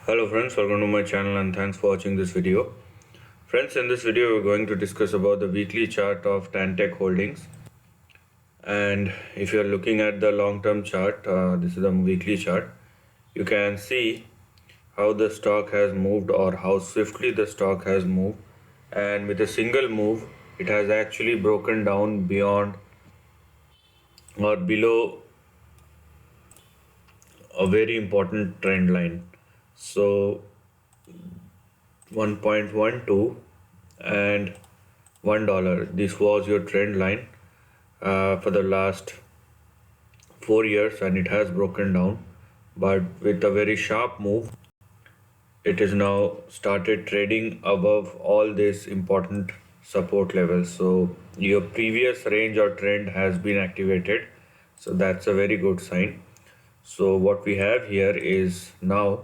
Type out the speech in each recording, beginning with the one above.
Hello friends, welcome to my channel and thanks for watching this video. Friends, in this video we're going to discuss about the weekly chart of Tantech holdings. And if you're looking at the long-term chart, this is the weekly chart, you can see how the stock has moved or how swiftly the stock has moved. And with a single move, it has actually broken down beyond or below a very important trend line. So 1.12 and $1, this was your trend line for the last 4 years, and it has broken down, but with a very sharp move it is now started trading above all these important support levels. So your previous range or trend has been activated, so that's a very good sign. So what we have here is now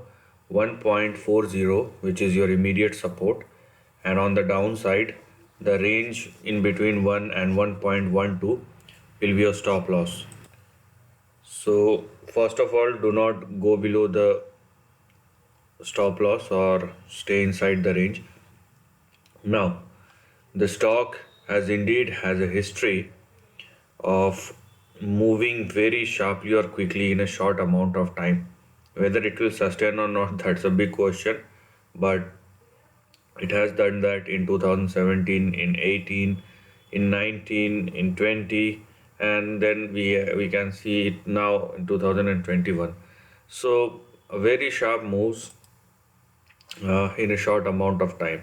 1.40, which is your immediate support, and on the downside the range in between 1 and 1.12 will be your stop loss. So first of all, do not go below the stop loss or stay inside the range. Now the stock has a history of moving very sharply or quickly in a short amount of time. Whether it will sustain or not, that's a big question, but it has done that in 2017, in 18, in 19, in 20, and then we can see it now in 2021. So very sharp moves in a short amount of time.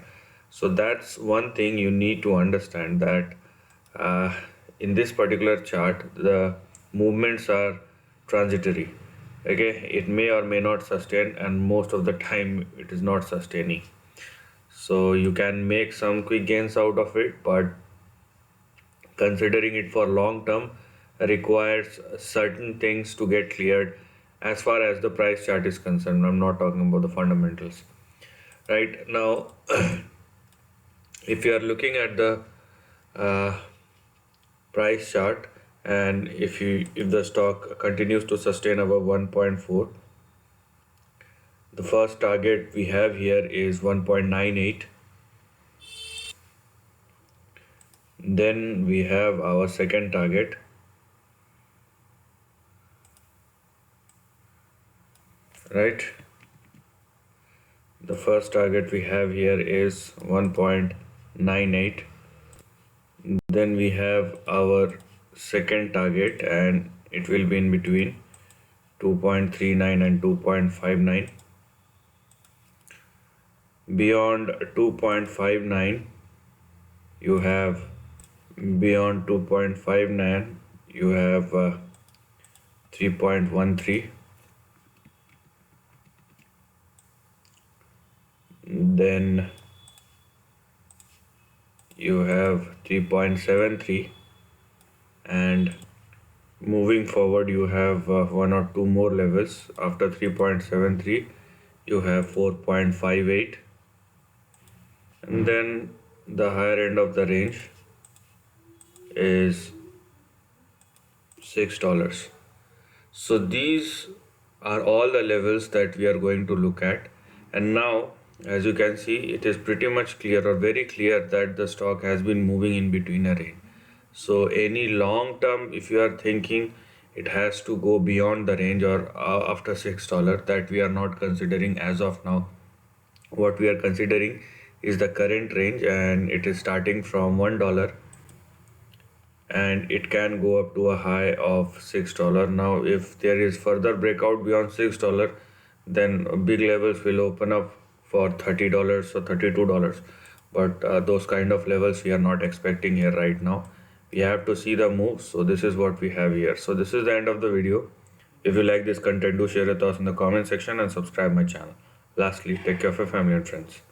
So that's one thing you need to understand, that uh, in this particular chart the movements are transitory. Okay, it may or may not sustain, and most of the time it is not sustaining. So you can make some quick gains out of it, but considering it for long term requires certain things to get cleared as far as the price chart is concerned. I'm not talking about the fundamentals right now. If you are looking at the uh, price chart, and if the stock continues to sustain above 1.4, the first target we have here is 1.98. Then we have our second target, right? The first target we have here is 1.98. Then we have our second target, and it will be in between 2.39 and 2.59. Beyond 2.59 you have beyond 2.59 you have 3.13. Then you have 3.73, and moving forward you have one or two more levels. After 3.73 you have 4.58, and then the higher end of the range is $6. So these are all the levels that we are going to look at. And now, as you can see, it is pretty much clear or very clear that the stock has been moving in between a range. So any long term, if you are thinking it has to go beyond the range or after $6, that we are not considering as of now. What we are considering is the current range, and it is starting from $1, and it can go up to a high of $6. Now if there is further breakout beyond $6, then big levels will open up for $30 or $32, but those kind of levels we are not expecting here right now. We have to see the moves. So this is what we have here. So this is the end of the video. If you like this content, do share your thoughts in the comment section and subscribe my channel. Lastly, take care of your family and friends.